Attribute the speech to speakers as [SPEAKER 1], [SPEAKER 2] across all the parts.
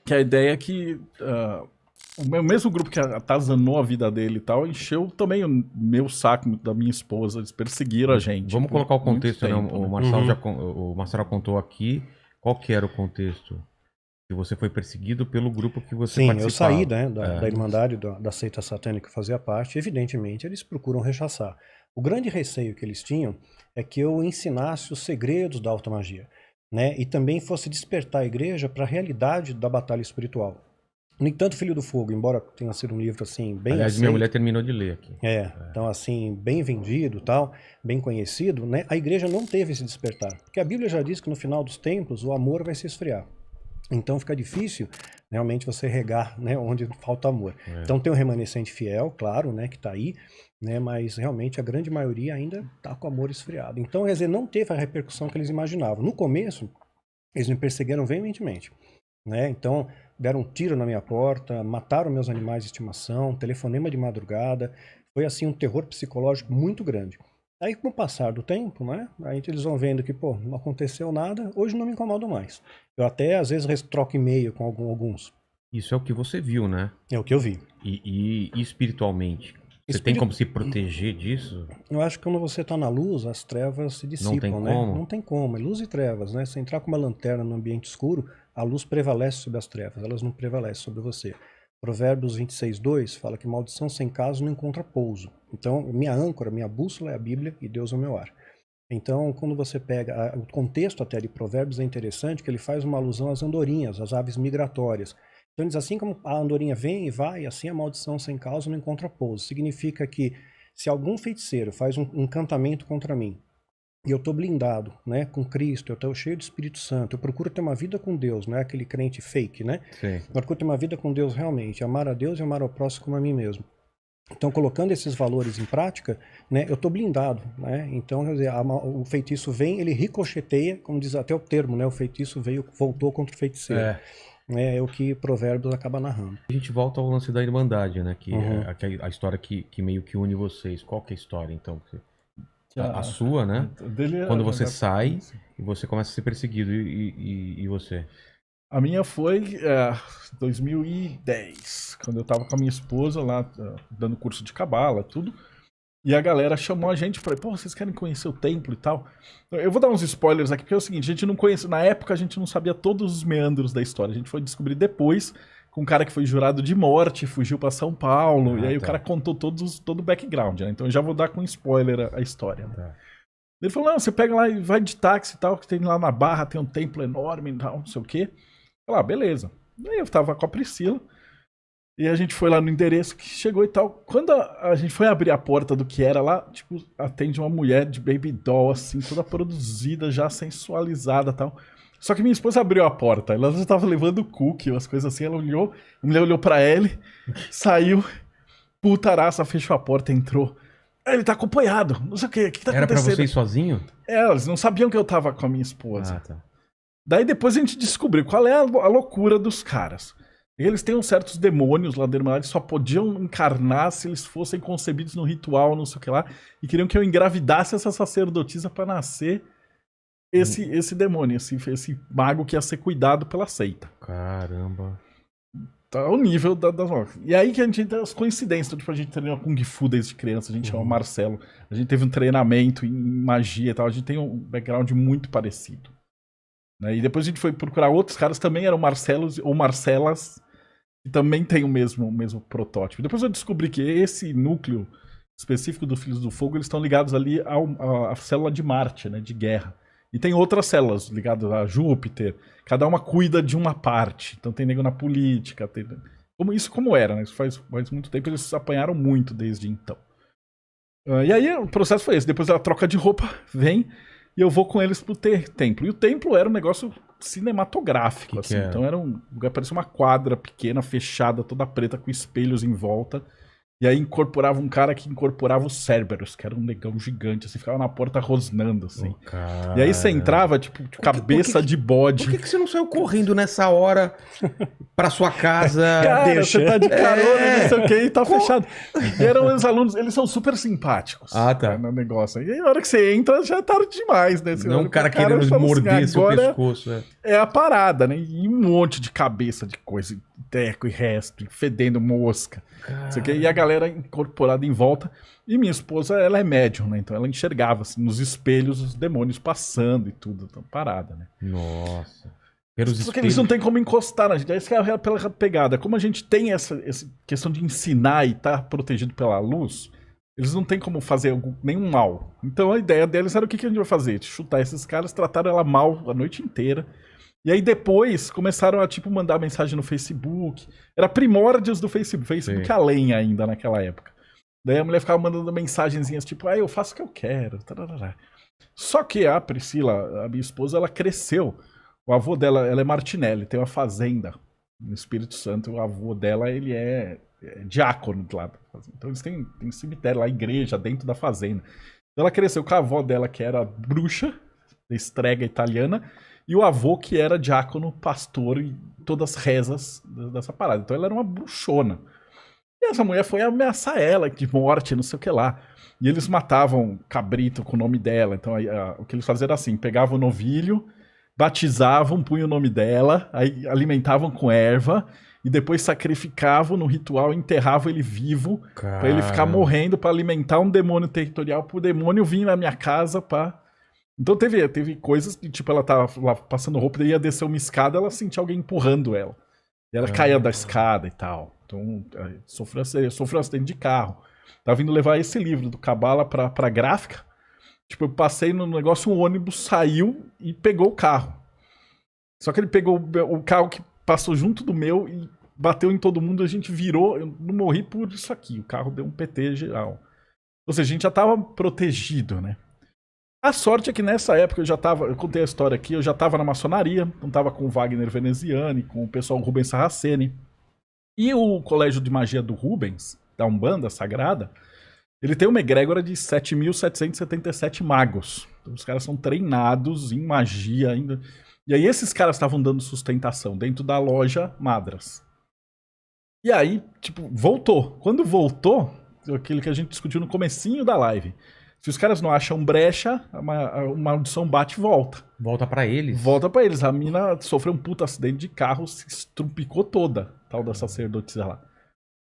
[SPEAKER 1] Que a ideia é que o mesmo grupo que atazanou a vida dele e tal, encheu também o meu saco da minha esposa. Eles perseguiram a gente.
[SPEAKER 2] Vamos colocar o
[SPEAKER 1] por muito
[SPEAKER 2] contexto, né?
[SPEAKER 1] tempo,
[SPEAKER 2] O Marcelo o Marcelo contou aqui. Qual que era o contexto? Que você foi perseguido pelo grupo que você participava.
[SPEAKER 3] Sim, eu saí, né, da Irmandade, da seita satânica que eu fazia parte. Evidentemente, eles procuram rechaçar. O grande receio que eles tinham é que eu ensinasse os segredos da automagia, né, e também fosse despertar a igreja para a realidade da batalha espiritual. No entanto, Filho do Fogo, embora tenha sido um livro assim bem
[SPEAKER 2] Aliás,
[SPEAKER 3] aceito,
[SPEAKER 2] minha mulher terminou de ler aqui.
[SPEAKER 3] então assim, bem vendido, tal, bem conhecido, né, a igreja não teve esse despertar. Porque a Bíblia já diz que no final dos tempos o amor vai se esfriar. Então fica difícil realmente você regar, né, onde falta amor. Então tem o remanescente fiel, claro, né, que está aí, né, mas realmente a grande maioria ainda está com o amor esfriado. Então, quer dizer, não teve a repercussão que eles imaginavam. No começo, eles me perseguiram veementemente, né? Então deram um tiro na minha porta, mataram meus animais de estimação, telefonema de madrugada. Foi assim um terror psicológico muito grande. Aí, com o passar do tempo, né, aí eles vão vendo que, pô, não aconteceu nada, hoje não me incomodo mais. Eu até, às vezes, troco e-mail com alguns.
[SPEAKER 2] Isso é o que você viu, né?
[SPEAKER 3] É o que eu vi.
[SPEAKER 2] E espiritualmente? Você tem como se proteger disso?
[SPEAKER 3] Eu acho que quando você está na luz, as trevas se dissipam,
[SPEAKER 2] Não tem
[SPEAKER 3] né?
[SPEAKER 2] como?
[SPEAKER 3] Não tem como. É luz e trevas, né? Se entrar com uma lanterna no ambiente escuro, a luz prevalece sobre as trevas, elas não prevalecem sobre você. Provérbios 26:2 fala que maldição sem caso não encontra pouso. Então, minha âncora, minha bússola é a Bíblia e Deus é o meu ar. Então, quando você pega o contexto até de Provérbios, é interessante que ele faz uma alusão às andorinhas, às aves migratórias. Então, diz assim como a andorinha vem e vai, assim a maldição sem causa não encontra pouso. Significa que se algum feiticeiro faz um encantamento contra mim, e eu estou blindado, né, com Cristo, eu estou cheio do Espírito Santo, eu procuro ter uma vida com Deus, não é aquele crente fake, né?
[SPEAKER 2] Sim.
[SPEAKER 3] Eu procuro ter uma vida com Deus realmente, amar a Deus e amar ao próximo como a mim mesmo. Então, colocando esses valores em prática, né, eu estou blindado, né? Então, quer dizer, o feitiço vem, ele ricocheteia, como diz até o termo, né? O feitiço veio, voltou contra o feiticeiro. É o que Provérbios acaba narrando.
[SPEAKER 2] A gente volta ao lance da Irmandade, né? Que é a história que meio que une vocês. Qual que é a história, então? A sua, né? Quando você sai e você começa a ser perseguido. E você?
[SPEAKER 1] A minha foi 2010, quando eu tava com a minha esposa lá, dando curso de cabala, tudo. E a galera chamou a gente pra, pô, vocês querem conhecer o templo e tal? Eu vou dar uns spoilers aqui, porque é o seguinte, a gente não conhece, na época a gente não sabia todos os meandros da história, a gente foi descobrir depois, com um cara que foi jurado de morte, fugiu pra São Paulo, e aí o cara contou todo o background, né? Então eu já vou dar com spoiler a história. Né? Ele falou, não, você pega lá e vai de táxi e tal, que tem lá na Barra, tem um templo enorme e tal, não sei o quê. Eu falei, beleza. Aí eu tava com a Priscila, e a gente foi lá no endereço que chegou e tal. Quando a gente foi abrir a porta do que era lá, tipo, atende uma mulher de baby doll, assim, toda produzida, já sensualizada e tal. Só que minha esposa abriu a porta, ela já tava levando cookie, umas coisas assim, ela olhou, a mulher olhou pra ele, saiu, putaraça, fechou a porta, entrou. Ele tá acompanhado, não sei o que tá
[SPEAKER 2] Era
[SPEAKER 1] acontecendo?
[SPEAKER 2] Pra você ir sozinho?
[SPEAKER 1] Eles não sabiam que eu tava com a minha esposa.
[SPEAKER 2] Tá.
[SPEAKER 1] Daí depois a gente descobriu qual é a loucura dos caras. Eles têm uns certos demônios lá da Irmandade, só podiam encarnar se eles fossem concebidos no ritual, não sei o que lá, e queriam que eu engravidasse essa sacerdotisa pra nascer esse demônio, esse mago que ia ser cuidado pela seita.
[SPEAKER 2] Caramba.
[SPEAKER 1] Tá ao nível das mortes. E aí que a gente tem as coincidências, tipo, a gente treinou Kung Fu desde criança, a gente chama Marcelo, a gente teve um treinamento em magia e tal, a gente tem um background muito parecido. Né? E depois a gente foi procurar outros caras, também eram Marcelos ou Marcelas, que também tem o mesmo protótipo. Depois eu descobri que esse núcleo específico do Filhos do Fogo, eles estão ligados ali à célula de Marte, né, de guerra. E tem outras células ligadas a Júpiter, cada uma cuida de uma parte. Então tem nego na política, como era, né? Isso faz muito tempo, eles apanharam muito desde então. E aí o processo foi esse, depois ela troca de roupa, vem... E eu vou com eles pro templo. E o templo era um negócio cinematográfico, assim. Então era um lugar, parecia uma quadra pequena, fechada, toda preta, com espelhos em volta. E aí incorporava um cara que incorporava os Cerberus, que era um negão gigante, assim, ficava na porta rosnando, assim. E aí você entrava, tipo, cabeça de bode.
[SPEAKER 2] Por que você não saiu correndo nessa hora pra sua casa?
[SPEAKER 1] Cara, você tá de carona, não sei o que, e tá fechado. E eram os alunos, eles são super simpáticos.
[SPEAKER 2] Tá.
[SPEAKER 1] No negócio. E aí, na hora que você entra, já é tarde demais, né? Você
[SPEAKER 2] não um cara querendo morder seu pescoço.
[SPEAKER 1] É a parada, né? E um monte de cabeça de coisa, teco e resto, fedendo mosca. E a galera incorporada em volta. E minha esposa, ela é médium, né? Então ela enxergava, assim, nos espelhos os demônios passando e tudo. Então, parada, né?
[SPEAKER 2] Nossa.
[SPEAKER 1] Porque eles não tem como encostar na gente. Essa é pela pegada. Como a gente tem essa questão de ensinar e tá protegido pela luz, eles não tem como fazer nenhum mal. Então a ideia deles era o que a gente vai fazer? Chutar esses caras, trataram ela mal a noite inteira. E aí depois começaram a, tipo, mandar mensagem no Facebook. Era primórdios do Facebook. Facebook além ainda naquela época. Daí a mulher ficava mandando mensagenzinhas tipo, eu faço o que eu quero. Tarará. Só que a Priscila, a minha esposa, ela cresceu. O avô dela, ela é Martinelli, tem uma fazenda no Espírito Santo. O avô dela, ele é diácono lá. Então eles têm cemitério lá, igreja dentro da fazenda. Então ela cresceu com a avó dela, que era bruxa, estrega italiana, e o avô que era diácono, pastor e todas as rezas dessa parada. Então ela era uma bruxona. E essa mulher foi ameaçar ela de morte, não sei o que lá. E eles matavam cabrito com o nome dela. Então o que eles faziam era assim, pegavam o novilho, batizavam, punham o nome dela, aí alimentavam com erva, e depois sacrificavam no ritual, enterravam ele vivo, pra ele ficar morrendo, pra alimentar um demônio territorial, pro demônio vir na minha casa pra... Então teve coisas que, tipo, ela tava lá passando roupa, daí ia descer uma escada, ela sentia alguém empurrando ela. E ela caía da escada e tal. Então, sofreu um acidente de carro. Tava vindo levar esse livro do Cabala pra gráfica. Tipo, eu passei no negócio, um ônibus saiu e pegou o carro. Só que ele pegou o carro que passou junto do meu e bateu em todo mundo, a gente virou. Eu não morri por isso aqui. O carro deu um PT geral. Ou seja, a gente já tava protegido, né? A sorte é que nessa época eu contei a história aqui, eu já tava na maçonaria, então tava com o Wagner Veneziani, com o pessoal Rubens Sarraceni. E o colégio de magia do Rubens, da Umbanda Sagrada, ele tem uma egrégora de 7.777 magos. Então os caras são treinados em magia ainda. E aí esses caras estavam dando sustentação dentro da loja Madras. E aí, tipo, voltou. Quando voltou, aquilo que a gente discutiu no comecinho da live... Se os caras não acham brecha, a maldição bate e volta.
[SPEAKER 2] Volta pra eles?
[SPEAKER 1] Volta pra eles. A mina sofreu um puta acidente de carro, se estrupicou toda, tal da sacerdotisa lá.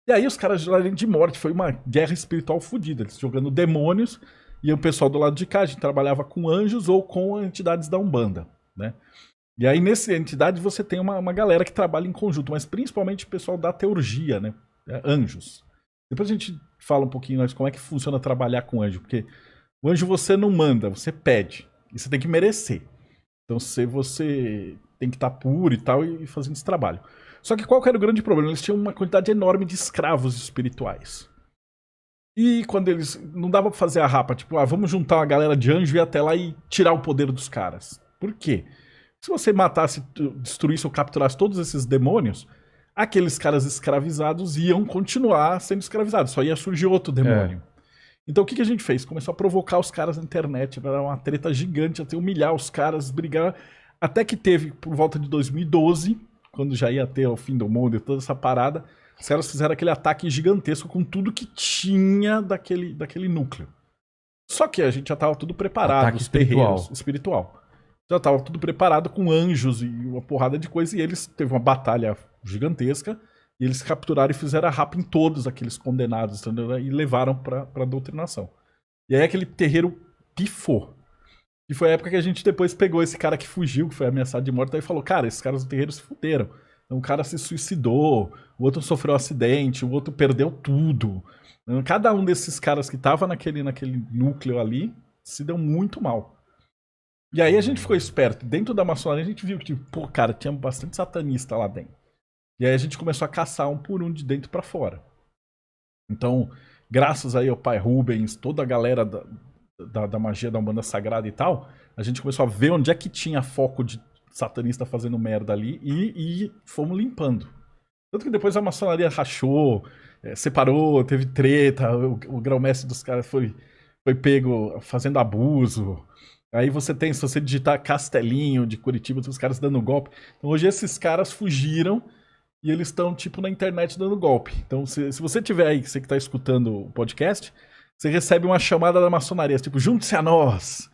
[SPEAKER 1] E aí os caras jogaram de morte. Foi uma guerra espiritual fodida. Eles jogando demônios. E o pessoal do lado de cá, a gente trabalhava com anjos ou com entidades da Umbanda, né? E aí nessa entidade você tem uma galera que trabalha em conjunto, mas principalmente o pessoal da teurgia, né? Anjos. Depois a gente fala um pouquinho mais como é que funciona trabalhar com anjo, porque o anjo você não manda, você pede. E você tem que merecer. Então você tem que estar puro e tal e fazendo esse trabalho. Só que qual que era o grande problema? Eles tinham uma quantidade enorme de escravos espirituais. E quando eles... Não dava pra fazer a rapa, tipo, vamos juntar uma galera de anjo e ir até lá e tirar o poder dos caras. Por quê? Se você matasse, destruísse ou capturasse todos esses demônios... Aqueles caras escravizados iam continuar sendo escravizados, só ia surgir outro demônio. Então o que a gente fez? Começou a provocar os caras na internet, era uma treta gigante, até humilhar os caras, brigar, até que teve, por volta de 2012, quando já ia ter o fim do mundo e toda essa parada, os caras fizeram aquele ataque gigantesco com tudo que tinha daquele núcleo. Só que a gente já estava tudo preparado,
[SPEAKER 2] ataque
[SPEAKER 1] os terreiros, espiritual. Já estava tudo preparado com anjos e uma porrada de coisa, e eles teve uma batalha gigantesca, e eles capturaram e fizeram a rapa em todos aqueles condenados, entendeu? E levaram pra doutrinação. E aí aquele terreiro pifou. E foi a época que a gente depois pegou esse cara que fugiu, que foi ameaçado de morte, e falou, cara, esses caras do terreiro se fuderam. Então, um cara se suicidou, o outro sofreu um acidente, o outro perdeu tudo. Então, cada um desses caras que tava naquele núcleo ali se deu muito mal. E aí a gente ficou esperto. Dentro da maçonaria a gente viu que, tipo, pô, cara, tinha bastante satanista lá dentro. E aí a gente começou a caçar um por um de dentro pra fora. Então, graças aí ao pai Rubens, toda a galera da magia da Umbanda Sagrada e tal, a gente começou a ver onde é que tinha foco de satanista fazendo merda ali e fomos limpando. Tanto que depois a maçonaria rachou, separou, teve treta, o grão-mestre dos caras foi pego fazendo abuso. Aí você tem, se você digitar Castelinho de Curitiba, os caras dando golpe. Então hoje esses caras fugiram e eles estão, tipo, na internet dando golpe. Então se você tiver aí, você que tá escutando o podcast, você recebe uma chamada da maçonaria, tipo, junte-se a nós,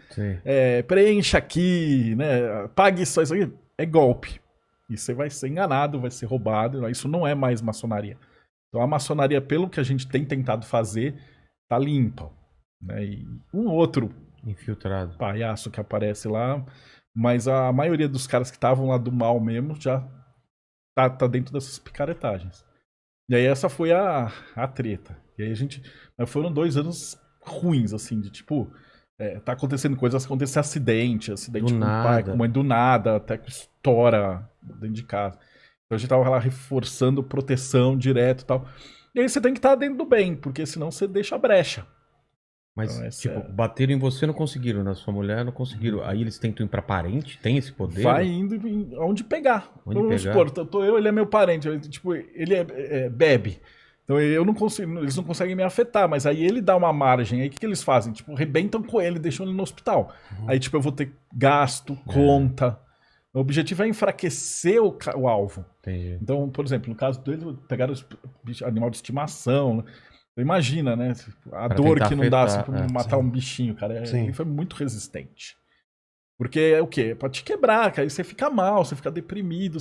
[SPEAKER 1] preencha aqui, né, pague só isso aqui. É golpe. E você vai ser enganado, vai ser roubado. Isso não é mais maçonaria. Então a maçonaria, pelo que a gente tem tentado fazer, tá limpa. Né? E um outro
[SPEAKER 2] infiltrado
[SPEAKER 1] palhaço que aparece lá, mas a maioria dos caras que estavam lá do mal mesmo já tá dentro dessas picaretagens. E aí essa foi a treta. E aí foram 2 anos ruins, assim, de tipo, tá acontecendo coisas, acontece acidente com o pai, com a mãe, do nada, até que estoura dentro de casa. Então a gente tava lá reforçando proteção direto e tal. E aí você tem que estar dentro do bem, porque senão você deixa a brecha.
[SPEAKER 2] Mas, então, bateram em você, não conseguiram, na sua mulher não conseguiram. Aí eles tentam ir pra parente, tem esse poder?
[SPEAKER 1] Vai indo onde pegar. Vamos supor, ele é meu parente, tipo, ele bebe. Então eu não consigo, eles não conseguem me afetar, mas aí ele dá uma margem. Aí o que eles fazem? Tipo, arrebentam com ele, deixam ele no hospital. Aí, tipo, eu vou ter gasto, conta. O objetivo é enfraquecer o alvo.
[SPEAKER 2] Entendi.
[SPEAKER 1] Então, por exemplo, no caso dele, pegaram animal de estimação. Imagina, né? A dor que não dá assim, pra matar um bichinho, cara. Ele foi muito resistente. Porque é o quê? É pra te quebrar, cara. Aí você fica mal, você fica deprimido.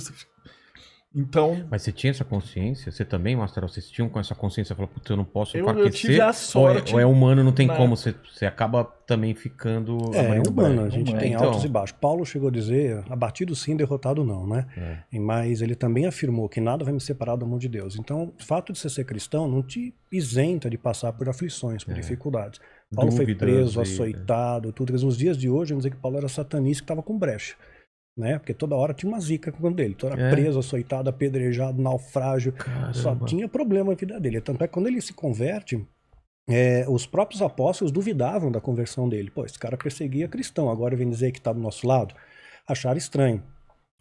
[SPEAKER 1] Então...
[SPEAKER 2] Mas você tinha essa consciência? Você também, Mastral? Vocês tinham com essa consciência? Você falou, putz, eu não posso
[SPEAKER 1] enfraquecer? Eu tive a sorte...
[SPEAKER 2] Ou é humano, não tem como. Você acaba também ficando...
[SPEAKER 3] É humano, a gente tem altos e baixos. Paulo chegou a dizer, abatido sim, derrotado não, né? Mas ele também afirmou que nada vai me separar do amor de Deus. Então, o fato de você ser cristão não te isenta de passar por aflições, por dificuldades. Paulo foi preso, açoitado, tudo. Nos dias de hoje, vamos dizer que Paulo era satanista que estava com brecha. Né? Porque toda hora tinha uma zica com dele. Toda hora preso, açoitado, apedrejado, naufrágio.
[SPEAKER 2] Caramba.
[SPEAKER 3] Só tinha problema na vida dele. Tanto é que quando ele se converte, os próprios apóstolos duvidavam da conversão dele. Pô, esse cara perseguia cristão, agora vem dizer que está do nosso lado. Acharam estranho.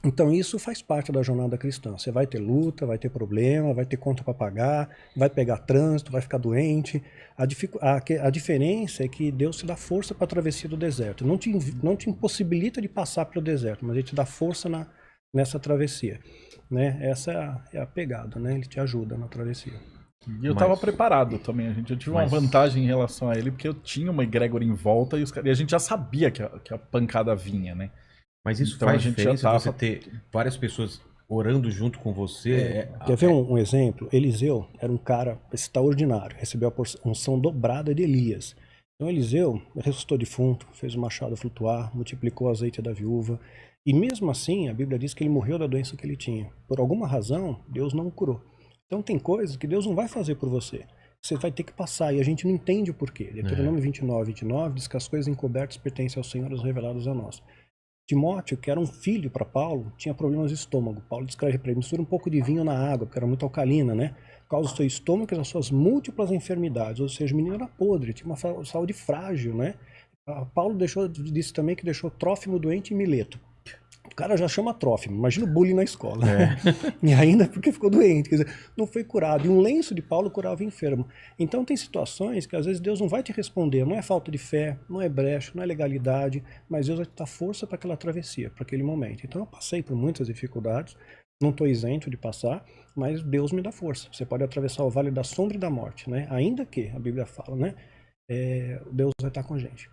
[SPEAKER 3] Então isso faz parte da jornada cristã. Você vai ter luta, vai ter problema, vai ter conta para pagar, vai pegar trânsito, vai ficar doente. A diferença é que Deus te dá força para a travessia do deserto. Não te impossibilita de passar pelo deserto, mas Ele te dá força nessa travessia. Né? Essa é a pegada, né? Ele te ajuda na travessia.
[SPEAKER 1] E eu estava preparado também. Eu tive uma vantagem em relação a ele, porque eu tinha uma egrégora em volta e a gente já sabia que a pancada vinha, né?
[SPEAKER 2] Mas isso então, faz diferença você ter várias pessoas orando junto com você?
[SPEAKER 3] Quer ver um exemplo? Eliseu era um cara extraordinário, recebeu a unção dobrada de Elias. Então Eliseu ressuscitou defunto, fez o machado flutuar, multiplicou o azeite da viúva. E mesmo assim, a Bíblia diz que ele morreu da doença que ele tinha. Por alguma razão, Deus não o curou. Então tem coisas que Deus não vai fazer por você. Você vai ter que passar, e a gente não entende o porquê. Deuteronômio 29 diz que as coisas encobertas pertencem ao Senhor e as reveladas a nós. Timóteo, que era um filho para Paulo, tinha problemas de estômago. Paulo descreve para ele, mistura um pouco de vinho na água, porque era muito alcalina, né? Causa o seu estômago e as suas múltiplas enfermidades. Ou seja, o menino era podre, tinha uma saúde frágil, né? Paulo disse também que deixou Trófimo doente e Mileto. O cara já chama Trófimo, imagina o bullying na escola. E ainda porque ficou doente, quer dizer, não foi curado. E um lenço de Paulo curava o enfermo. Então tem situações que às vezes Deus não vai te responder, não é falta de fé, não é brecha, não é legalidade, mas Deus vai te dar força para aquela travessia, para aquele momento. Então eu passei por muitas dificuldades, não estou isento de passar, mas Deus me dá força. Você pode atravessar o vale da sombra e da morte, né? Ainda que, a Bíblia fala, né? Deus vai estar com a gente.